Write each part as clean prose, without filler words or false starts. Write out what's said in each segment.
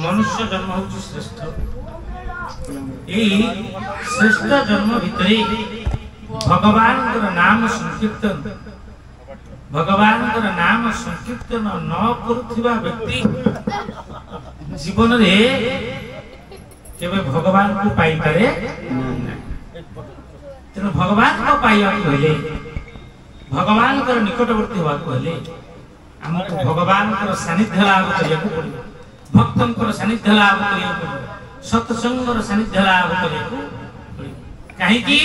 मनुष्य जन्म होची श्रेष्ठ श्रेष्ठ जन्म भितरे भगवान नाम संकीर्तन भगवान नाम संकीर्तन न करुवा व्यक्ति जीवन रे केवे भगवान को पाई पारे तेणु भगवान को पाइबा कहले भगवान निकटवर्ती होगा कहले आमको भगवान सानिध्य लाभ करने को पड़े भक्तों सानिध्य लाभ करने को पड़े सत्संग सानिध्य लाभ करने को पड़े कहीं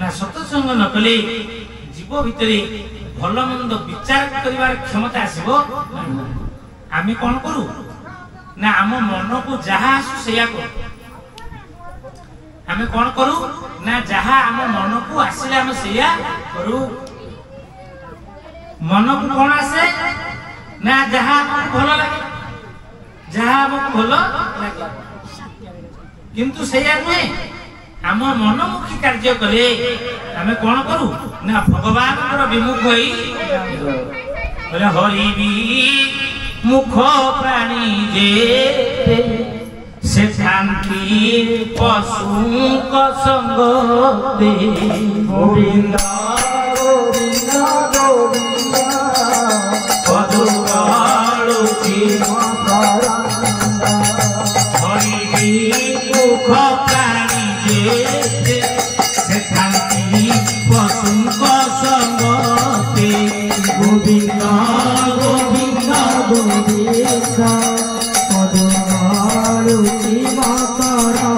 ना सत्संग न कले जीव भितर भल मंद विचार करिवार क्षमता आसीबो आमे कोन करू ना आम मन को जहा आसु सेया करू आमे कोन करू ना जहा आम मन को आसीले आमे सेया करू मन को कोन आसे ना जहा भल लागे जहा भल लागे किंतु सेया नुहे आम मनमुखी कार्य कले आमे कोन करू ना भगवान विमुख होई हरि मुख प्राणी जे से शांति पशु संग दे गोविंद गोविंद गोविंद पदुची हरि मुख प्राणी जे से शांति पशु संग दे गोविंद गोविंद गोविंद पदुची मातरा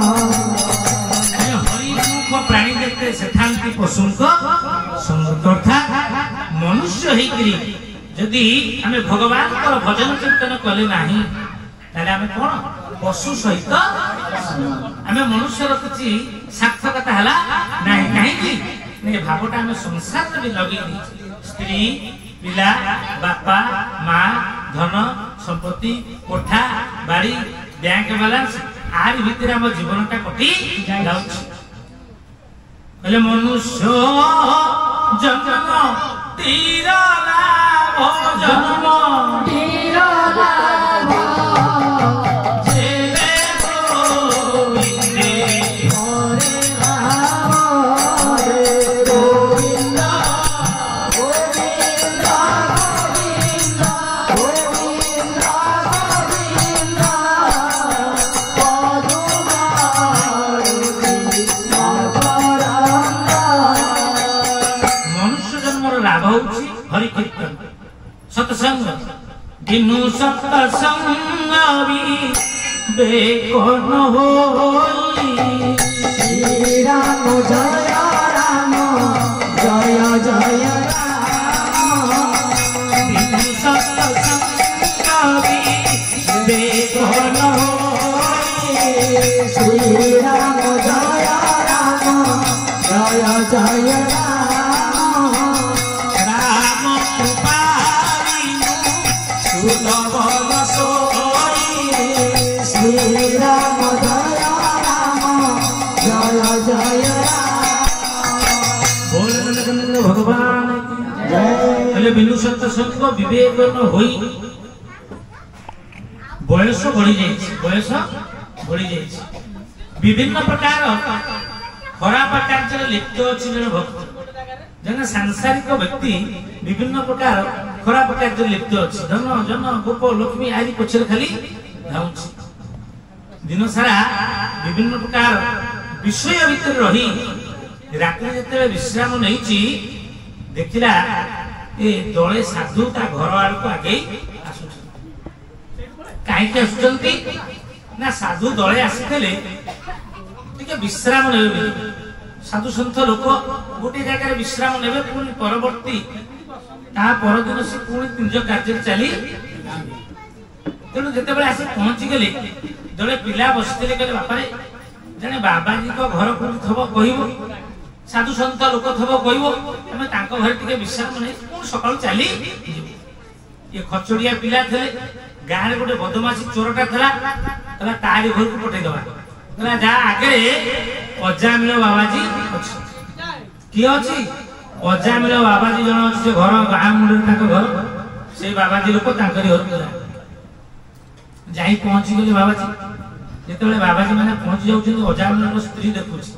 हरि मुख प्राणी देखते से शांति पशु अर्थात मनुष्य होकरी जदि आमे भगवान भजन कीर्तन कले नाही ताले आमे कोन पशु सहित आमे मनुष्य किछि सार्थकता हला नाही काहेकि ने भावटा आमे संसार भी लगे स्त्री पिला बापा माँ धन संपत्ति कोठा बाड़ी बैंक बैलेंस आरि भितर आम जीवनटा कटि जाउछि कहले मनुष्य जन्म तीर लाभ जन्म तीर लाभ जेले गोविंदे हरे राम हरे गोविंद गोविंद गोविंद गोविंद गोविंद मनुष्य जन्मर लाभ होछि हरि कीर्तन सत्संग बिनु सत्संग बेकोन होई श्री राम जय राम जय जय राम बिनु सत्संग बेकोन होई श्री राम जय राम जय जय भगवान बिनु सत्संग विवेक होई बयस बढ़ी जाए विभिन्न प्रकार खराब कार्य लिप्त अच्छी जन भक्त जन सांसारिक व्यक्ति विभिन्न प्रकार खराब कार्य लिप्त अच्छी धन जन गोप लक्ष्मी आदि पछरे खाली धाउछि दिन सारा विभिन्न प्रकार विषय भीतर रही रात्रि जते विश्राम नहीं देखिला ए दले साधु ता घर आड़ को आगे कहीं आसुचंती ना साधु दले आसीले टिके विश्राम नेबे साधु संत लोक गोटे जगह विश्राम नेबे पुणी परवर्ती ता परदिन से पुणी निज कार्य चली तेणु जिते आसी पहुंची गले दले पिला बसते कहले बापा जने बाबाजी को घर कोठी थबो कहबो साधु संत लोक थबो कहबो तमे तांको घर टिके विश्राम नै पुणी सकाळ चली ये खचड़िया पिला थले गाँव गोटे बदमाशी चोरटा था तारी घर को पठे दबा जा आगे अजामिल बाबाजी किए अच्छी अजामिल बाबाजी जन अच्छे घर गाँ मुंडे घर से बाबाजी लोक घर ଯାଇ ପହଞ୍ଚିଗଲେ ବାବାଜୀ। ଯେତେବେଳେ ବାବାଜୀ ମାନେ ପହଞ୍ଚି ଯାଉଛନ୍ତି ଅଜାମିଳର ସ୍ତ୍ରୀ ଦେଖୁଛି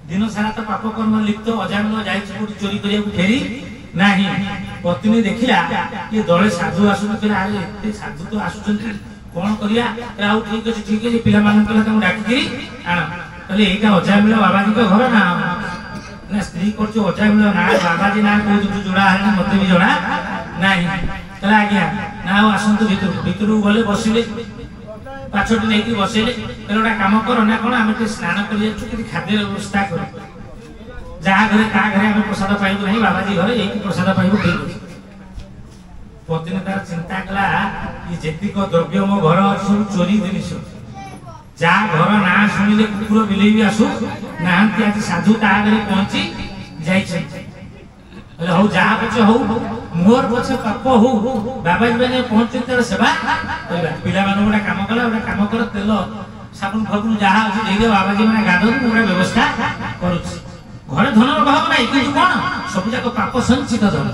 ଦିନ ସାରା ତ ପାପ କର୍ମ ଲିପ୍ତ। ଅଜାମିଳ ଯାଇଛି କୋଉଠି ଚୋରି କରିବାକୁ ଫେରି ନାହିଁ। ପତ୍ନୀ ଦେଖିଲା କି ଦଳେ ସାଧୁ ଆସୁନଥିଲା, ଆରେ ଏତେ ସାଧୁ ତ ଆସୁଛନ୍ତି କଣ କରିବା? ଆଉ ଠିକ ଅଛି ପିଲାମାନଙ୍କୁ ତାଙ୍କୁ ଡାକିକିରି ଆଣ। କହିଲେ ଏଇଟା ଅଜାମିଳ ବାବାଜୀଙ୍କ ଘର ନା? ନା ସ୍ତ୍ରୀ କରୁଛି ଅଜାମିଳ ନା, ବାବାଜୀ ନା କୋଉଠୁ ଯୋଡା ହେଲେ ମତେ ବି ଜଣା ନାହିଁ। କହିଲେ ଆଜ୍ଞା ନା, ଆଉ ଆସନ୍ତୁ ଭିତରକୁ ଗଲେ ବସିଲେ, ପାଛଟି ନେଇକି ବସେଇଲେ। କହିଲେ ଗୋଟେ କାମ କର ନା କଣ, ଆମେ ଟିକେ ସ୍ନାନ କରି ଯାଉଛୁ, କିଛି ଖାଦ୍ୟର ବ୍ୟବସ୍ଥା କର। ଯାହା ଘରେ ତା ଘରେ ଆମେ ପ୍ରସାଦ ପାଇବୁ ନାହିଁ, ବାବାଜୀ ଘରେ ଏଇଠି ପ୍ରସାଦ ପାଇବୁ, ଠିକ ଅଛି। ପତ୍ନୀ ତାର ଚିନ୍ତା କଲା ଯେତିକ ଦ୍ରବ୍ୟ ମୋ ଘର ଅଛି ସବୁ ଚୋରି ଜିନିଷ, ଯାହା ଘର ନାଁ ଶୁଣିଲେ କୁକୁର ବିଲେଇ ବି ଆସୁ ନାହାନ୍ତି। ଆଜି ସାଧୁ ତା ଆଗରେ ପହଞ୍ଚି ଯାଇଛନ୍ତି। ହଉ ଯାହା ପଛେ ହଉ, ମୋର ପଛେ ପାପ ହଉ, ବାବାଜୀ ମାନେ ପହଞ୍ଚନ୍ତି ତାର ସେବା କରିବା। ପିଲାମାନଙ୍କୁ ଗୋଟେ କାମ କଲା, ଗୋଟେ କାମ କର, ତେଲ ସାବୁନ ଫାବୁନ ଯାହା ଅଛି ଦେଇଦିଅ, ବାବାଜୀ ମାନେ ଗାଧନ୍ତୁ, ମୁଁ ଗୋଟେ ବ୍ୟବସ୍ଥା କରୁଛି। ଘରେ ଧନର ଅଭାବ ନାହିଁ, କିନ୍ତୁ କଣ ସବୁ ଯାକ ପାପ ସଞ୍ଚିତ ଧନ।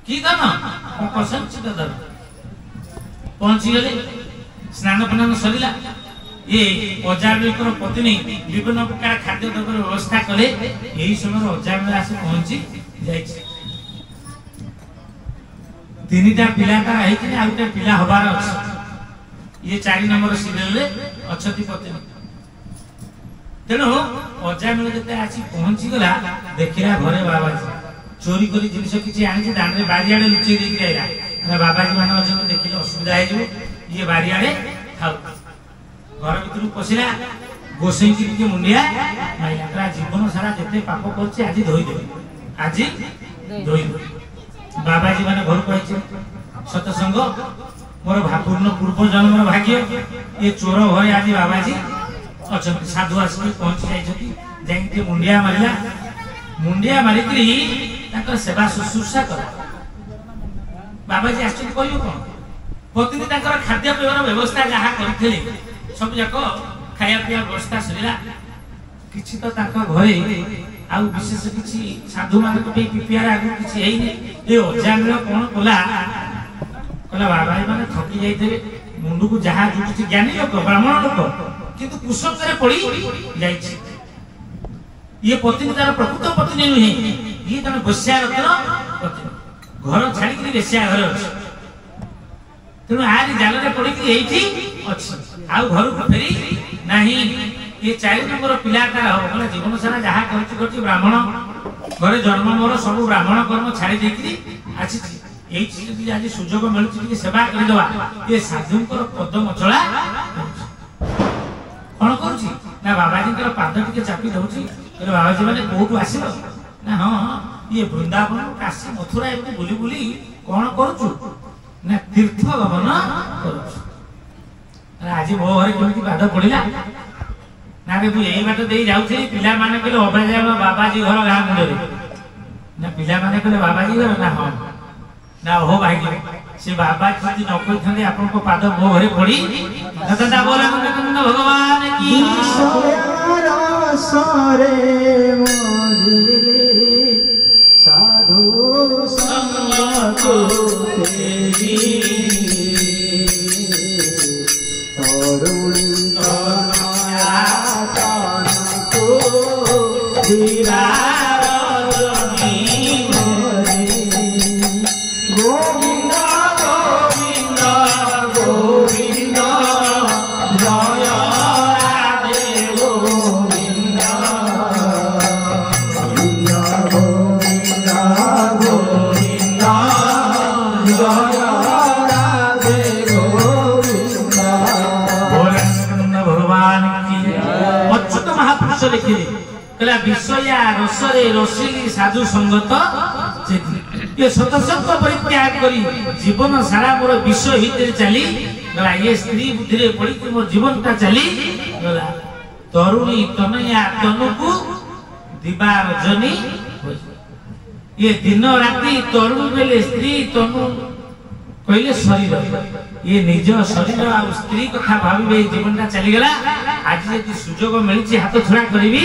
କି ଧନ? ପାପ ସଞ୍ଚିତ ଧନ। ପହଞ୍ଚିଗଲେ, ସ୍ନାନ ଫାନ ସରିଲା। ये अजामिलकर पत्नी विभिन्न प्रकार खाद्य द्रव्य व्यवस्था कले। यही समय अजामिल आसी पहुंची जाइछि। तीनटा पिला का है कि आ गोटे पिला हबार अछि। ये 4 नंबर सीरियल रे अछती पत्नी। तेनो अजामिल जते आसी पहुंची गला, देखिला घरे बाबाजी चोरी करी जिनिस किछि आनि दान रे बारियाडे लुचै देई आइला। अरे बाबाजी माने अछन देखिले असुविधा हे जो ये बारियाडे खाउ। घर भीतर पशिला, गोसई की मुंडिया माइला। जीवन सारा जिते पाप करछे आज धोई देबे, आज धोई देबे। बाबाजी माने घर को आइछे सतसंग, मोर पूर्ण पूर्व जन्मर भाग्य। ये चोर घरे आज बाबाजी अच्छा साधु आसी पहुंची जाइछथि। जाइके मुंडिया मारिला, मुंडिया मारिकरी ताकर सेवा शुश्रूषा करा। बाबाजी आश्चर्य कहियो कोन, पत्नी ताकर खाद्य पेयर व्यवस्था जहा करथिले सब जाक खाया पिया व्यवस्था सरिला। किछि तो ताका घरे आउ विशेष किछि साधु मानक पे पिपिआर आगु किछि हेइनी। ए अजामिल कोन कोला कोला बाबाजी माने थकी जाइथे, मुंडू को जहा जुटि ज्ञानी लोक, ब्राह्मण लोक, किंतु कुसंगरे पड़ी जाइछि। ये पत्नी तार प्रकृत पत्नी नुहे, ये तने बस्या रत्न पत्नी। घर छाड़ी कि बेस्या घर अछि, तेणु आरी जाल रे पड़ी कि एठी अछि, आउ घर को फेरी नाही। ये 4 नंबर पिलाटा हो जीवन सारा जहा करछि ब्राह्मण घरे जन्म, मोर सब ब्राह्मण कर्म छाड़ी देकरी आछि। एई चीज आज सुजोग मिलुछि कि सेवा करि दवा। ये साधुंकर पद मचला कोन करछि ना, बाबाजींकर पाद टिके चापी दउछि। कहले बाबाजी माने कोठु आसिबो ना? हां ये वृंदावन काशी मथुरा एते बुली बुली कोन करछु ना, तीर्थ गमन करछु। आज मो घरे केमती बाध पड़िला ना रे, तू एई बाट देई जाउछि। पिला माने कहले अबाजा बाबाजी घर गां मुंडरे ना, पिला माने कहले बाबाजी घर ना। हां ना हो भाई से बाबा जी न कोइ थने आपन को पाद मो घरे पड़ी। दादा बोला नंद भगवान की सारे मजले साधु संग को तेरी तरुणी तन को दीवा लिखिले कहला विषया रसरे रसिली साधु संगत। ये सतसंग परित्याग करी जीवन सारा मोर विषय भीतर चली गला। ये स्त्री बुद्धि रे पड़ी कि मोर जीवन ता चली गला। तरुणी तनया तनुकु दिबा रजनी, ये दिन राति तरुण बेले स्त्री तनु कहले शरीर, ये निज शरीर आ स्त्री कथा भाबिबे जीवनटा चली गला। आज यदि सुजोग मिलछि हाथ छुड़ा करिवि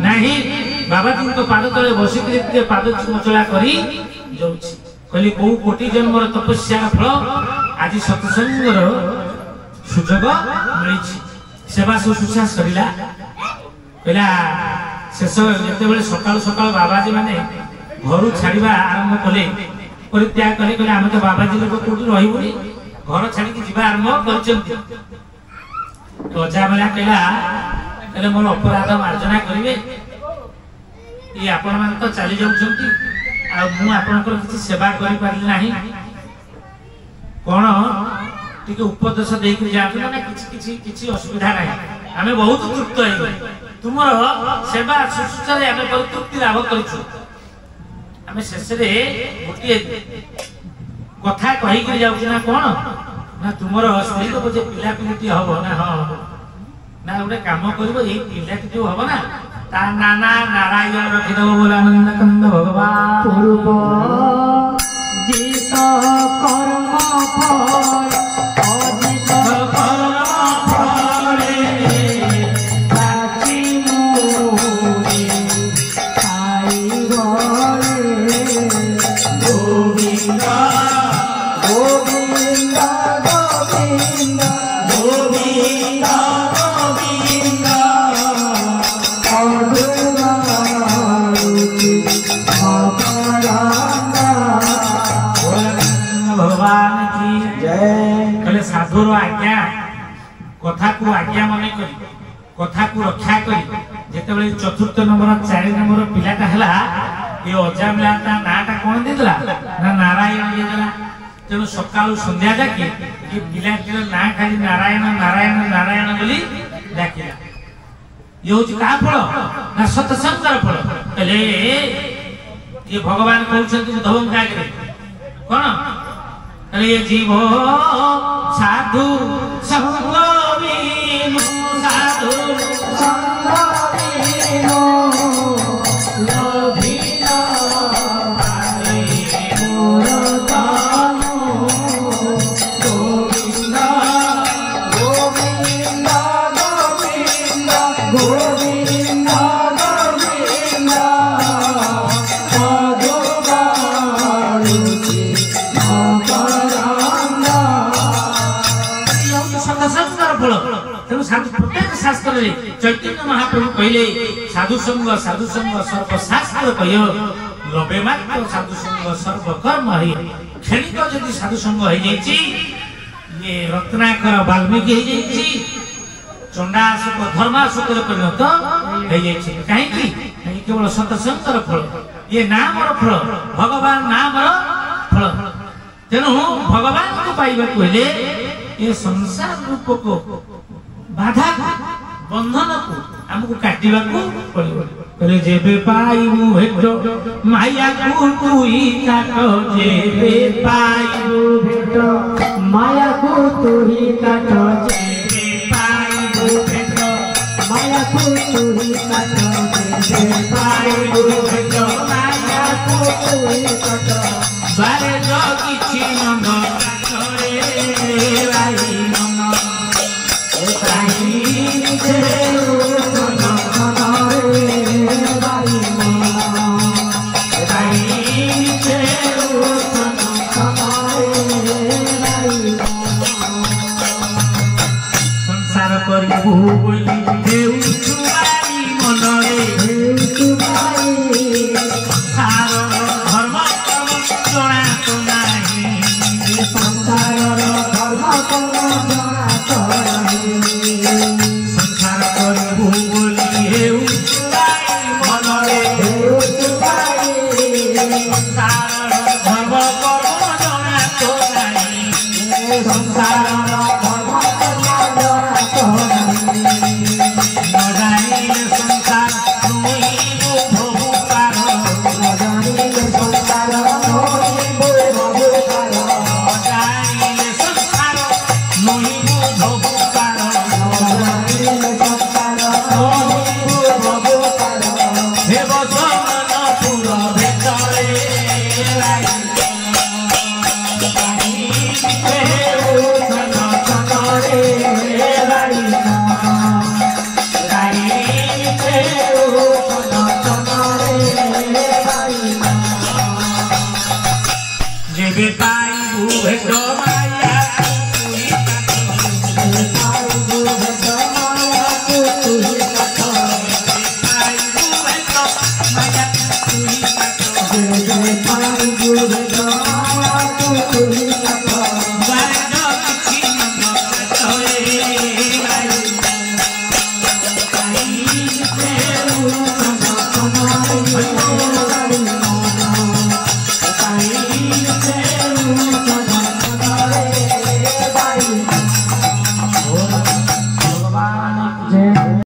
नाही, बाबाजी को पाद तले बसी के पाद चुमचला करी जाउछि। कहली बहु कोटि जन्मर तपस्या फल आज सत्संगर सुजोग मिली सेवा शुश्रूषा सरिला कहला शेष जिते सकाल सकाल बाबाजी माने घर छाड़ा आरंभ कले परित्याग कले कहले आम तो बाबाजी लोक कौटी रही घर छाड़ी जीवा आरंभ कर रजा बेला कहला मोर अपराध मार्जना करेंगे ये आपण मान तो चली जाउछंती आ मु आपनकर किछि सेवा करि पारली नाही कोन टिके उपदेश देख जात ना किछि किछि असुविधा नाही हमें बहुत तृप्त है तुमर सेवा शुश्रूषा रे हमें बहुत तृप्ति लाभ करछु हमें शेष रे गोटे कथा कहि के जाउ ना कोन ना तुमर स्त्री को जे पिला पिलिटी हबो ना हां ना गोटे काम करबो ए पिलाटी जो हबो ना ता नाना नारायण रखिदो बोलानंद कंद भगवान पूर्व जीत कर्म फल अजित कर्म फले प्राची मोरे खाई गले गोविंद गोविंद गोविंद गोविंद भगवान की जय कहले साधुर आज्ञा कथा को आज्ञा मन करी कथा को रक्षा करी जेते बेले चतुर्थ नंबर 4 नंबर पिलाटा हला ये अजामला ता नाटा कोन देला ना नारायण देला तेनु सकाळु संध्या जाके ये पिलाटीर ना खाली नारायण नारायण नारायण बोली डाकिला ये होची का फल ना सत्संगर फल कहले ये भगवान कहउछन धवम का करे कोन अरे जीवो साधु संगवीनो साधु संगवीनो लोभिनो हरे मोरतानो गोविंद गोविंद गोविंद गोविंद गोविंद प्रत्येक शास्त्र चैतन्य महाप्रभु कहले साधु संग सर्वशास्त्र कह लबे मात्र साधु संग सर्वकर्म है क्षणिक जदि साधु संग हो जाइए ये रत्नाकर वाल्मीकि हो जाइए चंडाशोक धर्माशोक परिणत हो जाइए कहीं केवल सत्संगर फल ये नाम फल भगवान नाम फल तेणु भगवान को पाइबा हेले ये संसार रूप को बाधा बंधन को हमको काटिबा को पड़िबो करे जेबे पाइबु भेट माया को तुई काट जेबे पाइबु भेट माया को तुही काट जेबे पाइबु भेट माया को तुही काट जेबे पाइबु भेट माया को तुही काट बारे जो किछि नंद करे राई मन संसार करिबु बोली देउछु बाई मनरे देउछु बाई संसार धर्म जणा तो नाही संसार धर्म जणा तो संसार करिबु बोली देउछु बाई मनरे देउछु बाई संसार धर्म जणा तो नाही संसार no